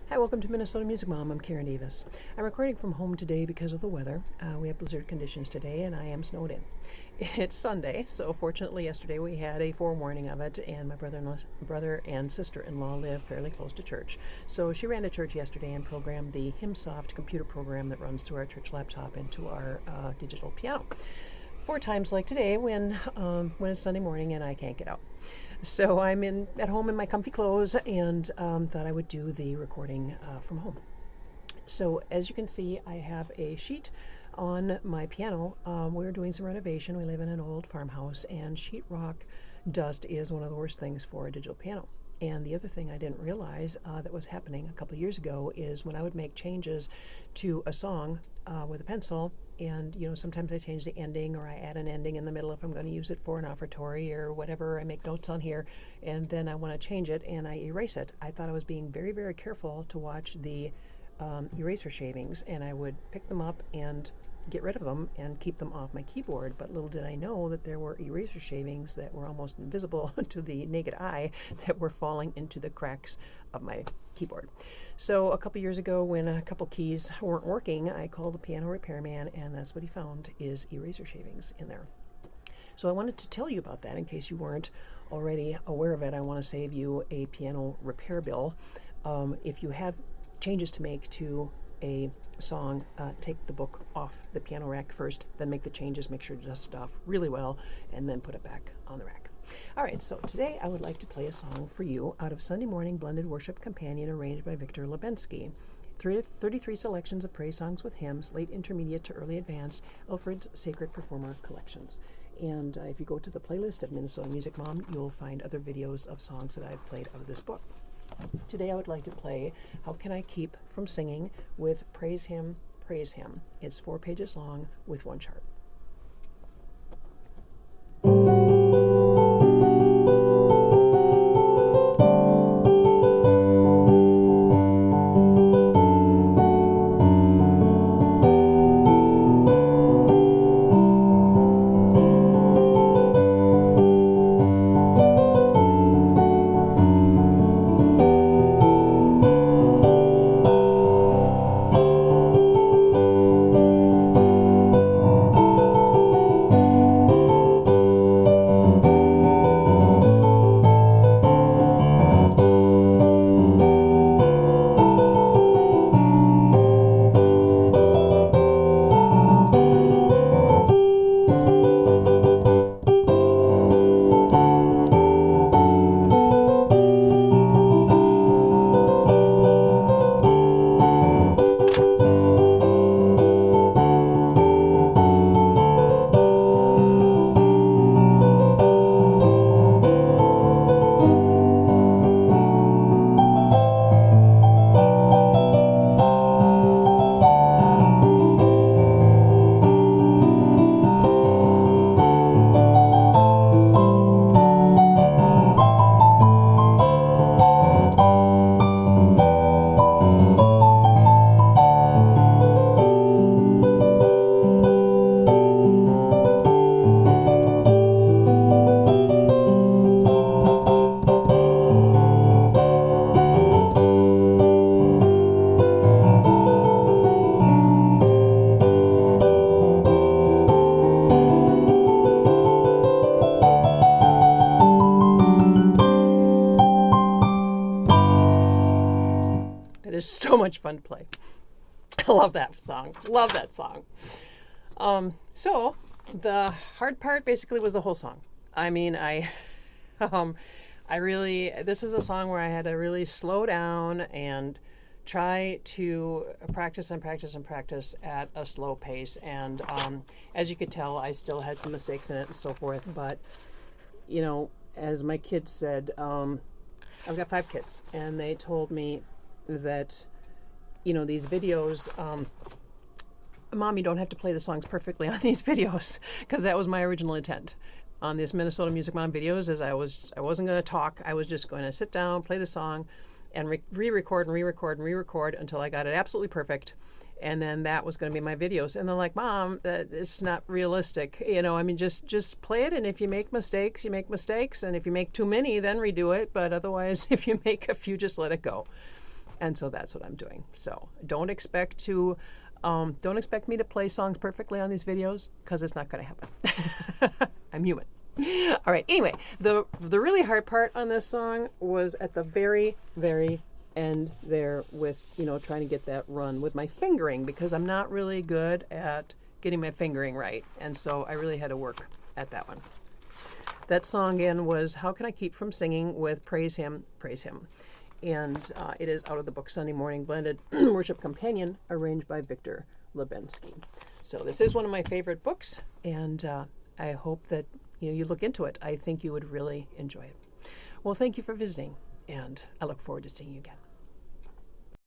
Hi, welcome to Minnesota Music Mom. I'm Karen Davis. I'm recording from home today because of the weather. We have blizzard conditions today and I am snowed in. It's Sunday, so fortunately yesterday we had a forewarning of it, and my brother and sister-in-law live fairly close to church. So she ran to church yesterday and programmed the HymnSoft computer program that runs through our church laptop into our digital piano. 4 times like today when it's Sunday morning and I can't get out. So I'm at home in my comfy clothes and thought I would do the recording from home. So as you can see, I have a sheet on my piano. We're doing some renovation. We live in an old farmhouse, and sheetrock dust is one of the worst things for a digital piano. And the other thing I didn't realize that was happening a couple of years ago is when I would make changes to a song with a pencil, and sometimes I change the ending or I add an ending in the middle if I'm going to use it for an offertory or whatever. I make notes on here and then I want to change it and I erase it. I thought I was being very, very careful to watch the eraser shavings, and I would pick them up and get rid of them and keep them off my keyboard. But little did I know that there were eraser shavings that were almost invisible to the naked eye that were falling into the cracks of my keyboard. So a couple years ago, when a couple keys weren't working, I called the piano repairman, and that's what he found, is eraser shavings in there. So I wanted to tell you about that in case you weren't already aware of it. I want to save you a piano repair bill. If you have changes to make to a song, take the book off the piano rack first, then make the changes, make sure to dust it off really well, and then put it back on the rack. All right, so today I would like to play a song for you out of Sunday Morning Blended Worship Companion, arranged by Victor Labenske. 33 selections of praise songs with hymns, late intermediate to early advanced, Alfred's Sacred Performer Collections. And if you go to the playlist of Minnesota Music Mom, you'll find other videos of songs that I've played out of this book. Today I would like to play How Can I Keep From Singing with Praise Him, Praise Him. It's 4 pages long with 1 chart. Is so much fun to play. I love that song. Love that song. So the hard part basically was the whole song. I mean, this is a song where I had to really slow down and try to practice at a slow pace. And as you could tell, I still had some mistakes in it and so forth. But, as my kids said, I've got 5 kids, and they told me that these videos, Mom, you don't have to play the songs perfectly on these videos, because that was my original intent on this Minnesota Music Mom videos. Is I wasn't going to talk. I was just going to sit down, play the song, and re-record until I got it absolutely perfect, and then that was going to be my videos. And they're like, Mom, it's not realistic. Just play it, and if you make mistakes, you make mistakes, and if you make too many, then redo it. But otherwise, if you make a few, just let it go. And so that's what I'm doing. So don't expect me to play songs perfectly on these videos, because it's not going to happen. I'm human. All right. Anyway, the really hard part on this song was at the very, very end there with, trying to get that run with my fingering, because I'm not really good at getting my fingering right. And so I really had to work at that one. That song again was How Can I Keep From Singing with Praise Him, Praise Him. And it is out of the book Sunday Morning Blended Worship Companion, arranged by Victor Labenske. So this is one of my favorite books, and I hope that you look into it. I think you would really enjoy it. Well, thank you for visiting, and I look forward to seeing you again.